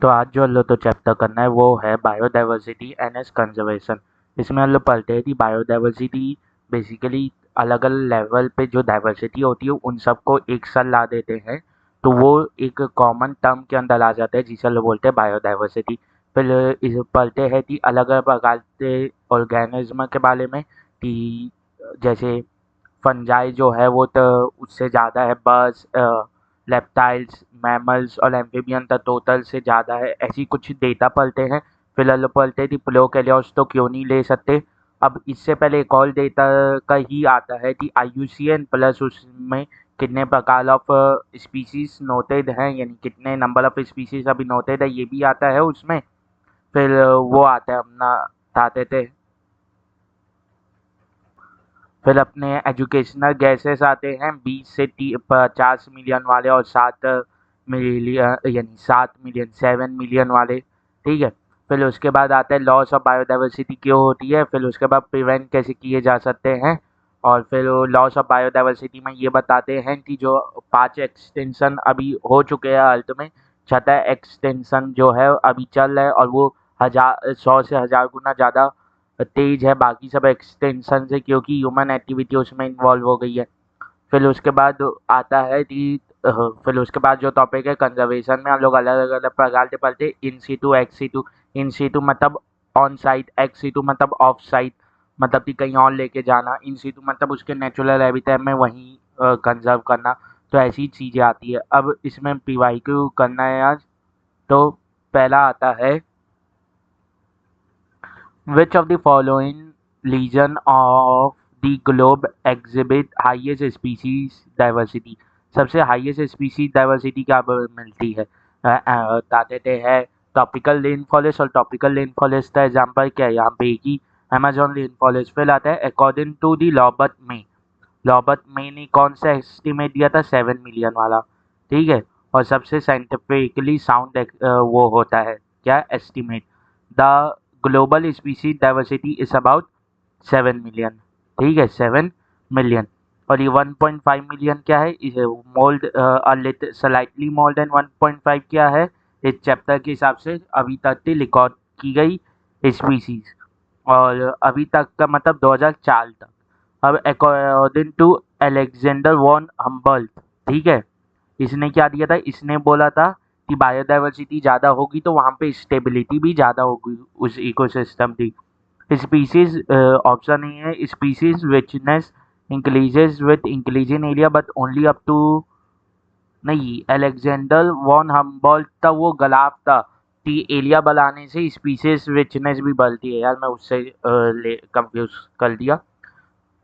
तो आज जो हम लोग तो चैप्टर करना है वो है बायोडाइवर्सिटी एंड एस कंजर्वेशन। इसमें हम लोग पढ़ते हैं कि बायोडाइवर्सिटी बेसिकली अलग अलग लेवल पे जो डाइवर्सिटी होती है उन सबको एक साथ ला देते हैं, तो वो एक कॉमन टर्म के अंदर आ जाता है जिसे हम लोग बोलते हैं बायोडाइवर्सिटी। फिर इस पढ़ते हैं कि अलग अलग प्रकार के ऑर्गेनिज्म के बारे में, कि जैसे फंजाई जो है वो तो उससे ज़्यादा है, बर्ड्स, रेप्टाइल्स, मैमल्स और एम्फीबियन तो टोटल से ज़्यादा है। ऐसी कुछ डेटा पढ़ते हैं। फिलहाल पढ़ते हैं कि प्रोकैरियोट्स तो क्यों नहीं ले सकते। अब इससे पहले एक और डेटा का ही आता है कि IUCN प्लस उसमें कितने प्रकार ऑफ स्पीसीज नोटेड हैं, यानी कितने नंबर ऑफ स्पीसीज अभी नोटेड है, ये भी आता है उसमें। फिर वो आता है अपना बताते थे। फिर अपने एजुकेशनल गैसेस आते हैं 20 से 50 मिलियन वाले, और 7 मिलियन, यानी 7 मिलियन, 7 मिलियन वाले। ठीक है। फिर उसके बाद आता है लॉस ऑफ बायोडाइवर्सिटी क्यों होती है, फिर उसके बाद प्रिवेंट कैसे किए जा सकते हैं। और फिर लॉस ऑफ बायोडाइवर्सिटी में ये बताते हैं कि जो 5 एक्सटेंशन अभी हो चुके हैं अर्थ में, 6था एक्सटेंशन जो है अभी चल रहा है, और वो 100 से 1000 गुना ज़्यादा तेज है बाकी सब एक्सटेंशन से, क्योंकि ह्यूमन एक्टिविटी उसमें इन्वॉल्व हो गई है। फिर उसके बाद आता है कि फिर उसके बाद जो टॉपिक है कंजर्वेशन में हम लोग अलग अलग प्रकार के पढ़ते हैं। In situ, ex situ. In situ मतलब ऑन साइट, एक्स सीटू मतलब ऑफ साइट, मतलब कि कहीं और लेके जाना। इन सीटू मतलब उसके नेचुरल हैबिटेट में वहीं कंजर्व करना। तो ऐसी चीज़ें आती है। अब इसमें PYQ करना है आज। तो पहला आता है, which of the following region of the globe exhibit highest species diversity? सबसे हाईएस्ट स्पीसीज डाइवर्सिटी क्या मिलती है? बताते हैं ट्रॉपिकल रेन फॉरेस्ट, और ट्रॉपिकल रेन फॉरेस्ट का एग्जाम्पल क्या है यहाँ पे कि अमेजोन रेन फॉरेस्ट। फिर आता है अकॉर्डिंग टू दी लॉबर्ट मे। लॉबर्ट मे ने कौन सा एस्टिमेट दिया था? 7 मिलियन वाला। ठीक है। और सबसे साइंटिफिकली साउंड वो होता है क्या? Estimate. The global species diversity is about 7 million. ठीक है, 7 मिलियन। और ये 1.5 मिलियन क्या है? इस मोल्ड स्लाइटली मोर देन 1.5 क्या है इस चैप्टर के हिसाब से अभी तक की रिकॉर्ड की गई स्पीसीज, और अभी तक का मतलब 2004 तक। अब अकॉर्डिंग टू अलेक्जेंडर वॉन हम्बल्ट, ठीक है, इसने क्या दिया था? इसने बोला था कि बायोडाइवर्सिटी ज़्यादा होगी तो वहाँ पे स्टेबिलिटी भी ज़्यादा होगी उस इकोसिस्टम की। स्पीसीज ऑप्शन नहीं है, species richness increases with increasing area but only up to, नहीं, अलेक्जेंडर वॉन हम्बोल्ट था वो गलाफ था कि एरिया बढ़ाने से स्पीसीज रिचनेस भी बढ़ती है। यार मैं उससे कंफ्यूज कर दिया।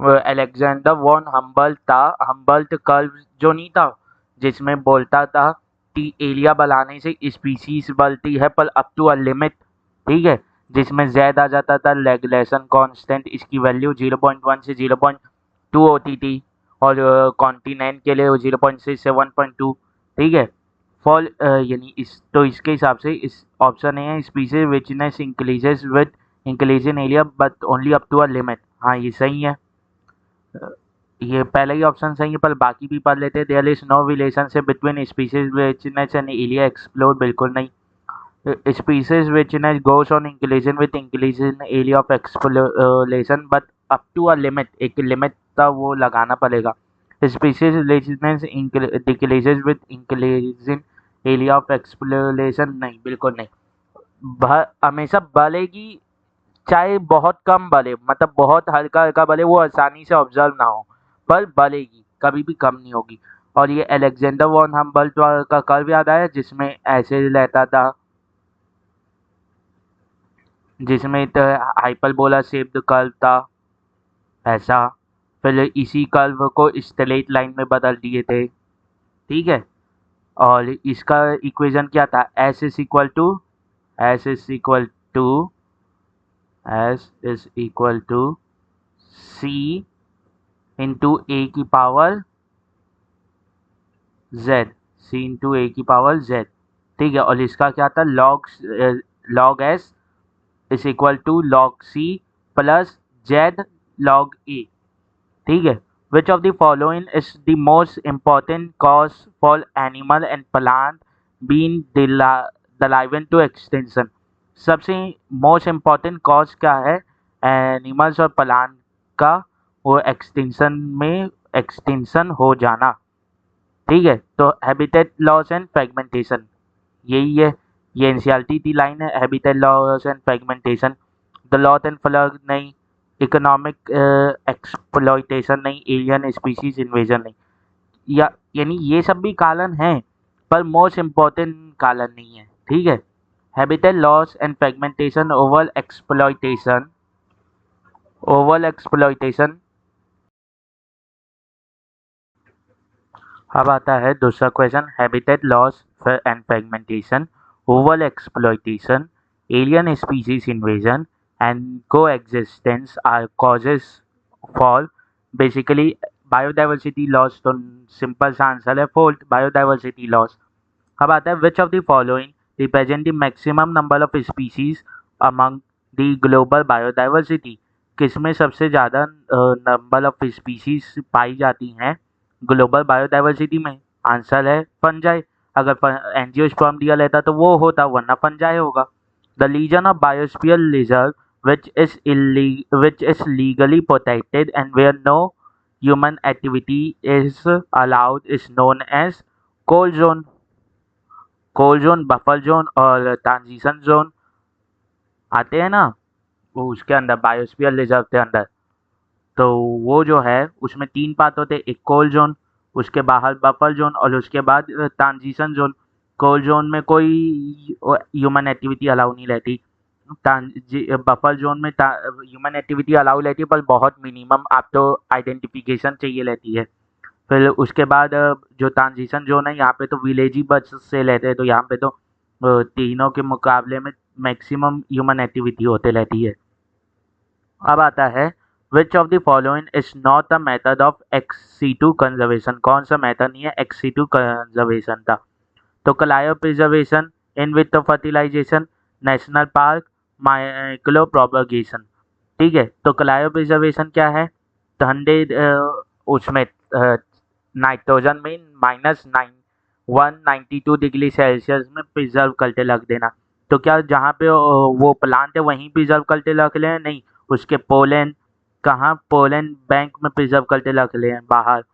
अलेक्जेंडर वॉन हम्बल्ट था। हम्बल्ट कर्व जो नहीं था जिसमें बोलता था कि एरिया बढ़ाने से स्पीसीज बढ़ती है पर अप टू अ लिमिट। ठीक है। जिसमें जेड आ जाता था रेगुलेशन कांस्टेंट, इसकी वैल्यू 0.1 से 0.2 होती थी, और कॉन्टिनेंट के लिए 0.6 से 1.2। ठीक है। फॉल यानी इस तो इसके हिसाब से इस ऑप्शन है species richness increases with increasing area but only up to a limit. हाँ, ये सही है। ये पहला ही ऑप्शन सही है, पर बाकी भी पढ़ लेते हैं। There is no relationship between species richness and area explore, बिल्कुल नहीं। Species richness goes on increasing with increasing area of exploration but up to a limit, एक लिमिट का वो लगाना पड़ेगा। Species richness decreases with increasing area of exploration, नहीं, बिल्कुल नहीं। हमेशा बढ़ेगी, चाहे बहुत कम बले, मतलब बहुत हल्का हल्का बले, वो आसानी से ऑब्जर्व ना हो, पर बलेगी, कभी भी कम नहीं होगी। और ये अलेक्जेंडर वॉन हम्बल्ट का कर्व याद आया जिसमें ऐसे रहता था, जिसमें हाइपरबोला शेप्ड कर्व था ऐसा। फिर इसी कर्व को स्ट्रेट लाइन में बदल दिए थे। ठीक है। और इसका इक्वेशन क्या था? S is equal to C into A की power Z, C into A की पावर जेड। ठीक है। और इसका क्या था? Log S is equal to log C plus Z log A. ठीक है। Which of the following is the most important cause for animal and plant being the driven to extinction. सबसे most important cause क्या है animals और plant का, वो extension हो जाना। ठीक है, तो हैबिटेट लॉस एंड फ्रेगमेंटेशन, यही है, ये एनसीईआरटी की लाइन है, habitat loss and fragmentation. The loss and flood नहीं, इकोनॉमिक एक्सप्लॉइटेशन नहीं, एलियन स्पीशीज इन्वेजन नहीं, या यानी ये सब भी कारण हैं पर मोस्ट इम्पॉर्टेंट कारण नहीं है। ठीक है, habitat loss and fragmentation, over exploitation. अब आता है दूसरा question, habitat loss and fragmentation, over exploitation, alien species invasion and coexistence are causes for basically biodiversity loss. तो सिंपल सा आंसर है फोर्थ, बायोडाइवर्सिटी लॉस। अब आता है which of the following represent the maximum number of species among the global biodiversity. किसमें सबसे ज़्यादा number of species पाई जाती हैं ग्लोबल बायोडाइवर्सिटी में? आंसर है फंजाई। अगर एंजियोस्पर्म दिया लेता तो वो होता, वरना फंजाई होगा। The region of biosphere reserve which is legally protected and where no human activity is allowed is known as cold zone। Cold zone, buffer zone और ट्रांजिशन जोन आते हैं ना, वो उसके अंदर बायोस्फीयर रिजर्व के अंदर। तो वो जो है उसमें 3 पार्ट होते हैं, एक कोल्ड जोन, उसके बाहर बफर जोन और उसके बाद ट्रांजिशन जोन। कोल्ड जोन में कोई ह्यूमन एक्टिविटी अलाउ नहीं रहती, बफर जोन में ह्यूमन एक्टिविटी अलाउ रहती है पर बहुत मिनिमम, आपको आइडेंटिफिकेशन चाहिए रहती है। फिर उसके बाद जो ट्रांजिशन जोन है, यहाँ पे तो विलेज ही बच से लेते हैं, तो यहाँ पे तो तीनों के मुकाबले में मैक्सिमम ह्यूमन एक्टिविटी होते रहती है। अब आता है which of the following is not a method of ex situ conservation. कौन सा मेथड नहीं है एक्स-सी2 कंजर्वेशन का? तो cryopreservation, in vitro fertilisation, national park, micropropagation. ठीक है, तो क्रायो प्रिजर्वेशन क्या है? ठंडे उसमें नाइट्रोजन में -192 डिग्री सेल्सियस में प्रिजर्व करके रख देना। तो क्या जहाँ पे वो प्लांट है वहीं प्रिजर्व करके रख ले? नहीं, उसके पोलन, कहाँ पोलन बैंक में प्रिजर्व करके रख ले बाहर।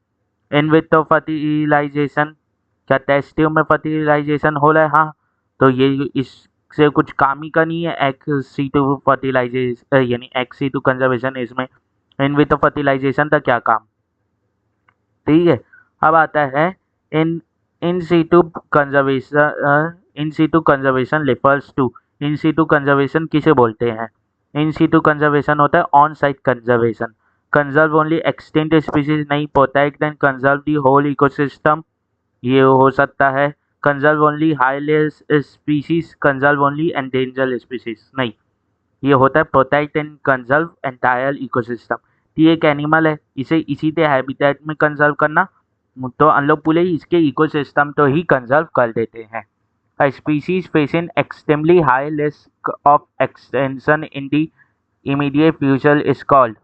इन विट्रो फर्टिलाइजेशन, क्या टेस्ट ट्यूब में फर्टिलाइजेशन हो रहा है? हाँ, तो ये इससे कुछ काम ही का नहीं है एक्स-सी2 फर्टिलाइजेशन, यानी एक्स-सी2 कंजर्वेशन इसमें। इन विट्रो फर्टिलाइजेशन का क्या काम? ठीक है, अब आता है in in situ conservation refers to, in situ conservation किसे बोलते हैं? इन सीटू कंजर्वेशन होता है on site conservation. Conserve only extinct species नहीं, protect and conserve the whole ecosystem, ये हो सकता है। कंजर्व ओनली हाईलेस species, conserve only endangered species नहीं, ये होता है protect and conserve entire ecosystem. ये एक एनिमल है, इसे इसी के हैबिटेट में कंजर्व करना, तो हम लोग पूरे इसके इकोसिस्टम तो ही कंजर्व कर देते हैं। A species facing extremely high risk of extinction in the immediate future is called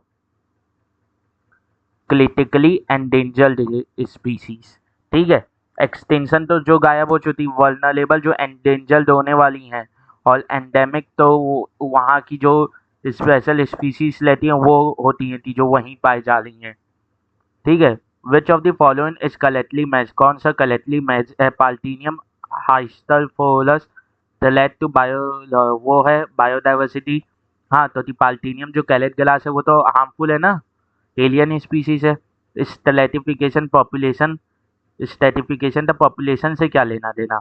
critically endangered species। ठीक है, एक्सटेंशन तो जो गायब हो चुकी, वल्नरेबल जो एंडेंजर्ड होने वाली हैं, और एंडेमिक तो वहाँ की जो स्पेशल स्पीसीज रहती हैं वो होती हैं जो वहीं पाई जा रही हैं। ठीक है, which of the following is correctly match? कौन सा कलेक्टली मैच है? Parthenium hysterophorus relate to bio, वो है बायोडाइवर्सिटी। हाँ, तो पाल्टीनियम जो कैलेट ग्लास है वो तो हार्मफुल है ना, एलियन स्पीसीज है। स्ट्रेटिफिकेशन तो पॉपुलेशन से क्या लेना देना?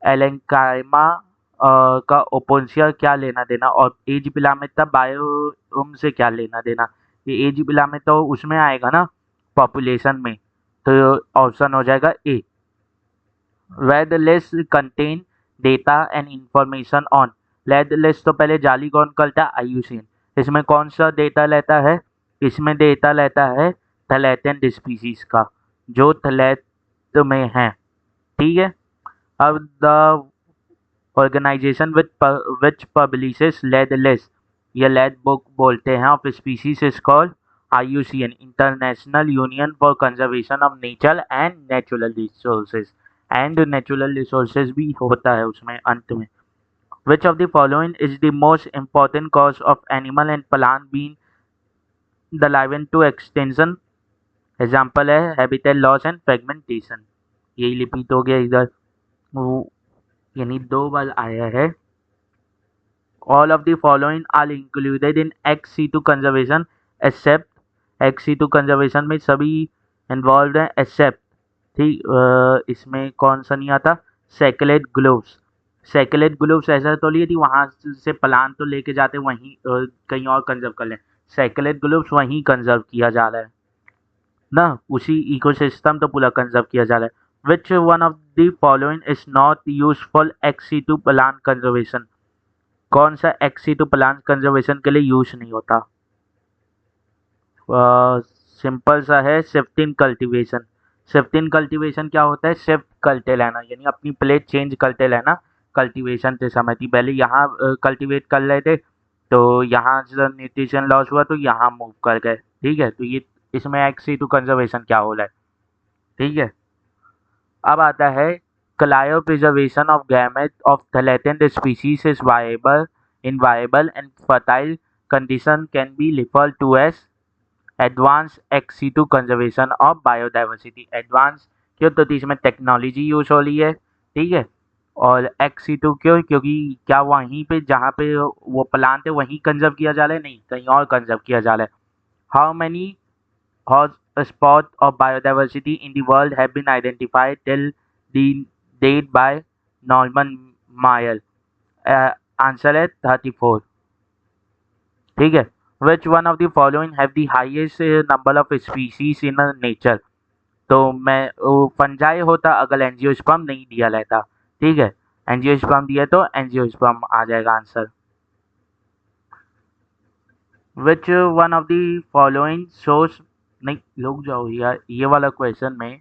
एलेंकाइमा का ओपोन्सिया क्या लेना देना? और एज पिलामेटा बायोम से क्या लेना देना? ये एज पिलामेटा तो उसमें आएगा ना, पॉपुलेशन में, तो ऑप्शन हो जाएगा A. Red list contain data and information on, red list तो पहले जाली कौन करता है? IUCN। इसमें कौन सा डेटा लेता है? इसमें डेटा लेता है थैलेटियन स्पीसीज का, जो थैलेट में है। ठीक है, अब the organisation which publishes red list, ये रेड बुक बोलते हैं of species is called IUCN, international union for conservation of nature and natural resources. And natural resources भी होता है उसमें अंत में। Which of the following is the most important cause of animal and plant being the driven to extinction? Example है habitat loss and fragmentation. यही repeat हो गया इधर, यानी 2 बार आया है। All of the following are included in ex-situ conservation except ex-situ conservation में सभी involved हैं except, ठीक, इसमें कौन सा नहीं आता? सैकेलेट ग्लोव्स। सैकेलेट ग्लोव्स ऐसा तो लिए थी वहाँ से प्लांट तो लेके जाते वहीं कहीं और कंजर्व कर लें। सैकेलेट ग्लोव्स वहीं कंजर्व किया जा रहा है ना, उसी इकोसिस्टम तो पूरा कंजर्व किया जा रहा है। Which one of the following is not useful ex-situ plant conservation? कौन सा एक्सी टू प्लांट कंजर्वेशन के लिए यूज नहीं होता? सिंपल सा है, shift in cultivation. Shift in cultivation क्या होता है? शिफ्ट करते लेना, यानी अपनी प्लेस चेंज करते लेना कल्टीवेशन के समय। थी पहले यहाँ कल्टीवेट कर रहे थे तो यहाँ से न्यूट्रिशन लॉस हुआ तो यहाँ मूव कर गए, ठीक है। तो ये इसमें एक्सी टू कंजर्वेशन क्या हो रहा है, ठीक है। अब आता है cryopreservation of gamete of threatened species is viable and fertile condition can be referred to as advanced ex situ conservation of biodiversity। Advance क्यों? तो इसमें टेक्नोलॉजी यूज हो रही है, ठीक है। और ex situ क्यों? क्योंकि क्या वहीं पे जहाँ पे वो प्लांट है वहीं कंजर्व किया जा रहा है? नहीं, कहीं और कंजर्व किया जा रहा है। How many hotspots of biodiversity in the world have been identified till the date by Norman Maier? Answer है 34, ठीक है। Which one of the following have the highest number of species in nature? तो मैं fungi होता अगर angiosperm नहीं दिया रहता, ठीक है। एंजियोस्पर्म दिया तो एंजियोस्पर्म आ जाएगा answer. Which one of the following shows, नहीं लोग जाओ यार, ये वाला क्वेश्चन में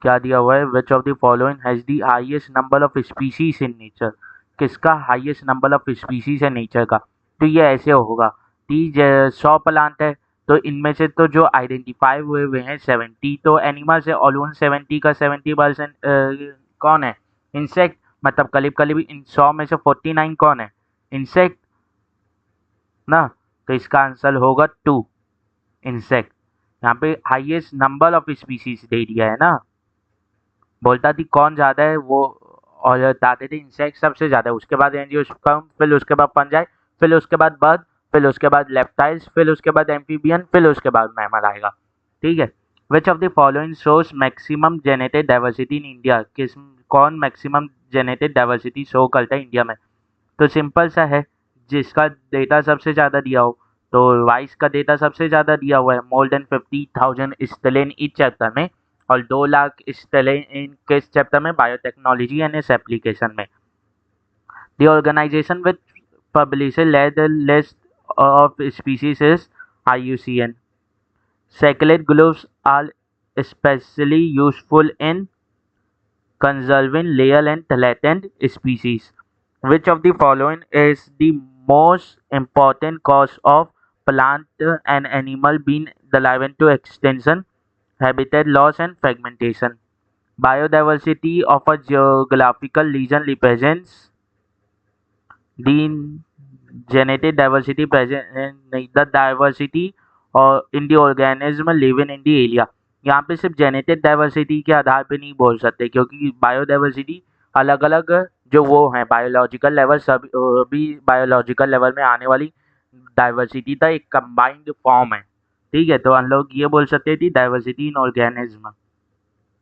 क्या दिया हुआ है? Which of the following has the highest number of species in nature? किसका हाईएस्ट नंबर ऑफ स्पीसीज है नेचर का? तो ये ऐसे होगा कि 100 प्लांट है तो इनमें से तो जो आइडेंटिफाई हुए हुए हैं 70 तो एनिमल्स है, और उन 70 का 70% कौन है? इंसेक्ट। मतलब करीब इन 100 में से 49 कौन है? इंसेक्ट ना। तो इसका आंसर होगा 2, इंसेक्ट। यहाँ पे हाईएस्ट नंबर ऑफ स्पीसीज दे दिया है ना, बोलता थी कौन ज़्यादा है वो, और बताते थे इंसेक्ट सबसे ज़्यादा है, उसके बाद एंजियोस्पर्म, फिर उसके बाद फंजाई, फिर उसके बाद बर्ड, फिर उसके बाद लेप्टाइल्स, फिर उसके बाद एम्फीबियन, फिर उसके बाद मैमल आएगा, ठीक है। Which of the following shows maximum genetic diversity in India? किस कौन मैक्सिमम जेनेटिक डाइवर्सिटी शो करता है इंडिया में? तो सिंपल सा है, जिसका डेटा सबसे ज़्यादा दिया हो। तो वाइस का डेटा सबसे ज़्यादा दिया हुआ है, मोर देन 50,000 स्टेलिन इस चैप्टर में, और 2 लाख स्टेलिन किस चैप्टर में? बायोटेक्नोलॉजी एंड इस एप्लीकेशन में। The organisation which publishes the list of species is IUCN। Sacred groves are especially useful in conserving rare and threatened species. Which of the following is the most important cause of plant and animal being liable to extinction? Habitat loss and fragmentation. Biodiversity of a geographical region represents the genetic diversity present in the diversity or in the organism living in the area। यहाँ पे सिर्फ genetic diversity के आधार पे नहीं बोल सकते, क्योंकि biodiversity अलग अलग जो वो हैं बायोलॉजिकल लेवल, सब भी बायोलॉजिकल लेवल में आने वाली डाइवर्सिटी का एक कंबाइंड फॉर्म है, ठीक है। तो हम लोग ये बोल सकते हैं कि डाइवर्सिटी इन ऑर्गेनिज्म,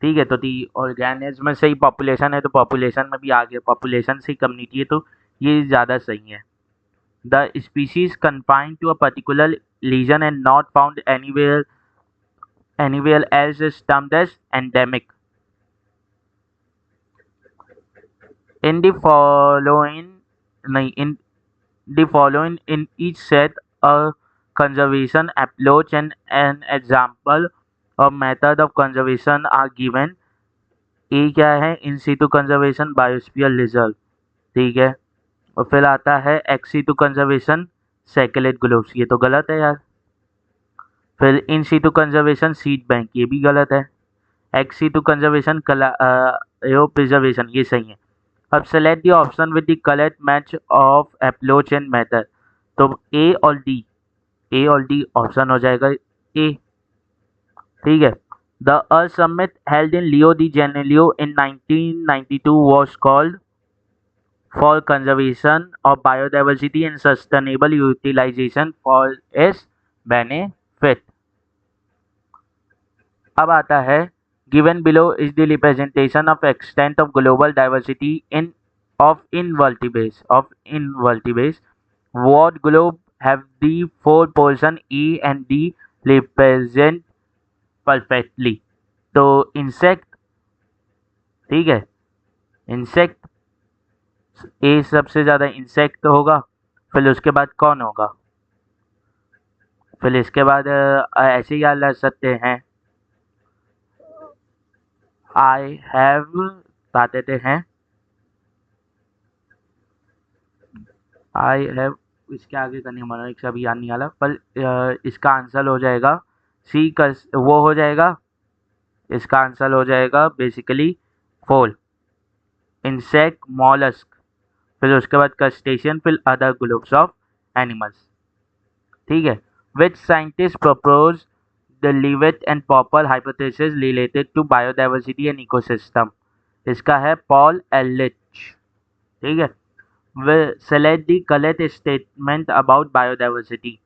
ठीक है। तो ऑर्गेनिज्म से ही पॉपुलेशन है तो पॉपुलेशन में भी आ गया, पॉपुलेशन से कम्युनिटी है तो ये ज़्यादा सही है। The species confined to a particular region and not found anywhere else is termed as endemic। In the following, नहीं, in the following in each set a conservation approach and an example of method of conservation are given। A क्या है? In situ conservation, biosphere reserve, ठीक है। और फिर आता है ex situ conservation, sacred groves, ये तो गलत है यार। फिर in situ conservation seed bank, ये भी गलत है। XC2 कंजर्वेशन, प्रिजर्वेशन, ये सही है। अब select the option with the correct match of approach and method. तो ए और डी ऑप्शन हो जाएगा ए। ठीक है। The earth summit held in Leo de Janeiro in 1992 was called for conservation of biodiversity and sustainable utilization for its benefit। अब आता है given below is the representation of extent of global diversity in of invertebrates। What globe have the four portion A and D represent perfectly? तो insect, ठीक है, insect ए सबसे ज़्यादा insect होगा, फिर उसके बाद कौन होगा, फिर इसके बाद ऐसे ही याद रख सकते हैं आई हैव, बता देते हैं आई हैव, इसके आगे का नहीं हमारा एक अभी याद नहीं आ रहा, पर इसका आंसर हो जाएगा सी का, वो हो जाएगा, इसका आंसर हो जाएगा बेसिकली फोल, इंसेक्ट, मॉलस्क, फिर उसके बाद क्रस्टेशियन, फिर अदर ग्रुप्स ऑफ एनिमल्स। ठीक है। Which scientist propose the rivet and popper hypothesis related to biodiversity and ecosystem? इसका है पॉल एलिच। ठीक है। Select the correct statement about biodiversity.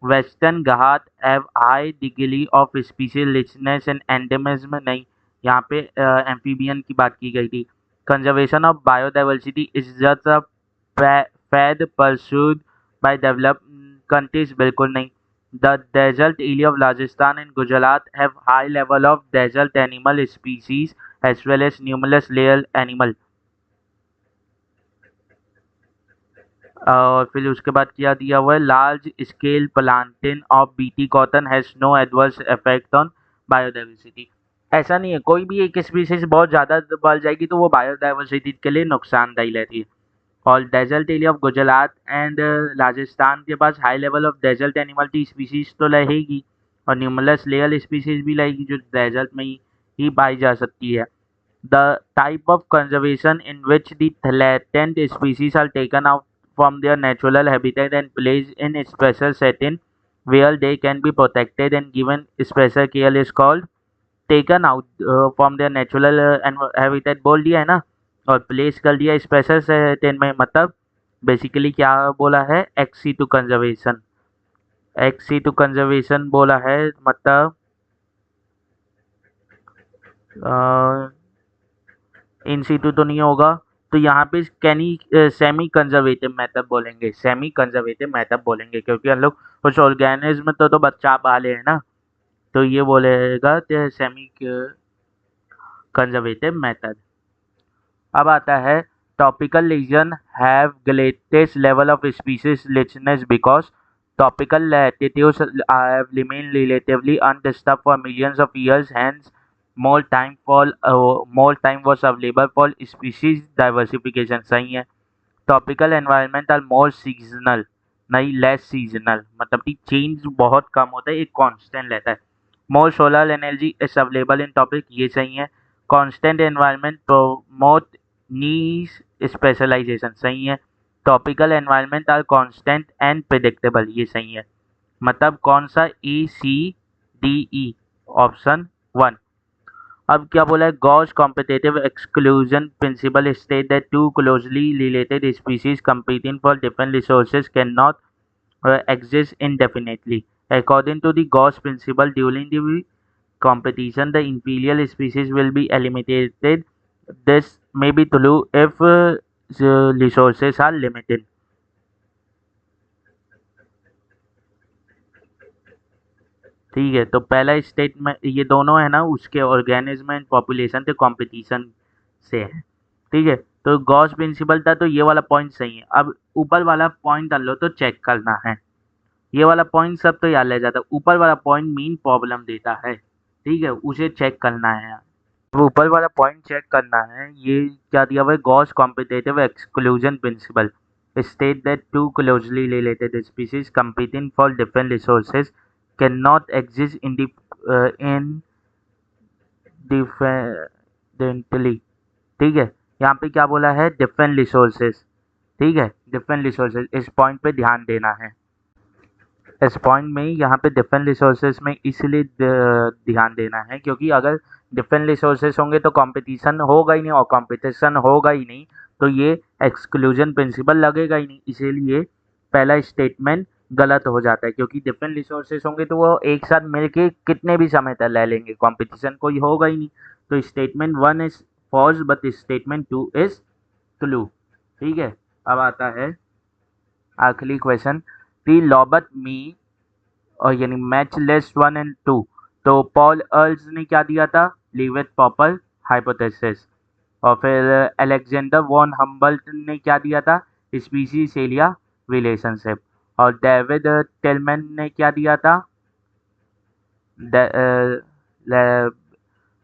Western Ghat have high degree of species richness and endemism, नहीं, यहाँ पे amphibian की बात की गई थी। Conservation of biodiversity is just a fad pursued by developed countries, बिल्कुल नहीं। The desert area of Rajasthan and Gujarat have high level of desert animal species as well as numerous rare animal. और फिर उसके बाद क्या दिया हुआ है, large scale planting of BT cotton has no adverse effect on biodiversity. ऐसा नहीं है, कोई भी एक स्पीसीज बहुत ज़्यादा बढ़ जाएगी तो वो बायोडाइवर्सिटी के लिए नुकसानदायी रहती है। और desert area of Gujarat and Rajasthan के पास high level of desert animal की स्पीसीज तो रहेगी, और न्यूमरस लेयर स्पीसीज भी रहेगी जो डेजर्ट में ही पाई जा सकती है। The type of conservation in which the threatened species are taken out from their natural habitat and placed in a special setting where they can be protected and given special care is called taken out from their natural habitat बोल दिया है ना, और place कर दिया special setting में, मतलब basically क्या बोला है, एक्सी टू कंजर्वेशन बोला है, मतलब इन सीटू तो नहीं होगा, तो यहाँ पे सेमी कंजर्वेटिव मेथड बोलेंगे, सेमी कंजर्वेटिव मेथड बोलेंगे, क्योंकि हम लोग कुछ ऑर्गेनिज्म तो बच्चा पाले हैं ना, तो ये बोलेगा सेमी कंजर्वेटिव मेथड। अब आता है tropical region have greatest level of species richness because tropical latitudes have remain relatively undisturbed for millions of years, hence more time was available for species diversification, सही है। Tropical environment are more seasonal, नहीं less seasonal, मतलब कि change बहुत कम होता है, एक constant रहता है। More solar energy is available in tropics, ये सही है। Constant environment promote niche specialisation, सही है। Tropical environment are constant and predictable, ये सही है। मतलब कौन सा, ECDE, ऑप्शन 1। अब क्या बोला है, Gause competitive exclusion principle state that two closely related species competing for different resources cannot exist indefinitely. According to the Gauss principle, during the competition, the inferior species will be eliminated. This may be true if the resources are limited. ठीक है, तो पहला state में ये दोनों है ना, उसके ऑर्गेनिज्म एंड पॉपुलेशन के कंपटीशन से है। ठीक है, तो गॉस प्रिंसिपल था, तो ये वाला पॉइंट सही है। अब ऊपर वाला पॉइंट डाल लो तो चेक करना है, ये वाला पॉइंट सब तो याद रह जाता है, ऊपर वाला पॉइंट मेन प्रॉब्लम देता है, ठीक है, उसे चेक करना है। अब ऊपर वाला पॉइंट चेक करना है, ये क्या दिया हुआ है, Gause competitive exclusion principle state that two closely related species competing for different resources cannot exist in differently, ठीक है। यहाँ पे क्या बोला है, डिफरेंट रिसोर्सेज, ठीक है, डिफरेंट रिसोर्सेज, इस पॉइंट पे ध्यान देना है। इस पॉइंट में यहाँ पे डिफरेंट रिसोर्सेज में इसलिए ध्यान देना है क्योंकि अगर डिफरेंट रिसोर्सेज होंगे तो कंपटीशन होगा ही नहीं, और कंपटीशन होगा ही नहीं तो ये एक्सक्लूजन प्रिंसिपल लगेगा ही नहीं, इसीलिए पहला स्टेटमेंट गलत हो जाता है। क्योंकि डिफरेंट रिसोर्सेज होंगे तो वो एक साथ मिलके कितने भी समय तक ले लेंगे, कंपटीशन कोई होगा ही नहीं। तो statement 1 is false but statement 2 is true, ठीक है। अब आता है आखिरी क्वेश्चन, दी लॉबट मी, और यानी मैच लिस्ट 1 और 2। तो पॉल अर्ल्स ने क्या दिया था, लीविट पॉपल हाइपोथेसिस। और फिर अलेक्जेंडर वॉन हम्बल्ट ने क्या दिया था, स्पीसीज एरिया रिलेशनशिप। और डेविड टिलमैन ने क्या दिया था,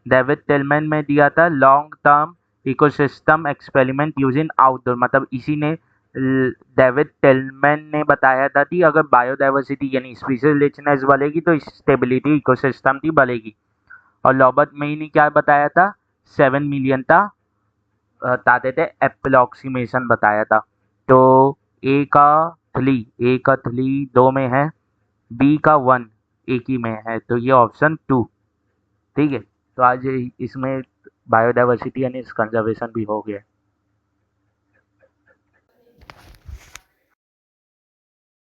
डेविड टिलमैन में दिया था long term ecosystem experiment using outdoor. मतलब इसी ने डेविड टिलमैन ने बताया था कि अगर बायोडाइवर्सिटी यानी स्पीशीज रिचनेस बढ़ेगी तो स्टेबिलिटी इकोसिस्टम की बढ़ेगी। और रॉबर्ट मेई ने क्या बताया था, 7 मिलियन था बताते थे, अप्रोक्सीमेशन बताया था। तो ए का थ्री 2 में है, बी का 1 एक ही में है, तो ये ऑप्शन 2, ठीक है। तो आज इसमें बायोडाइवर्सिटी यानी कंजर्वेशन भी हो गया।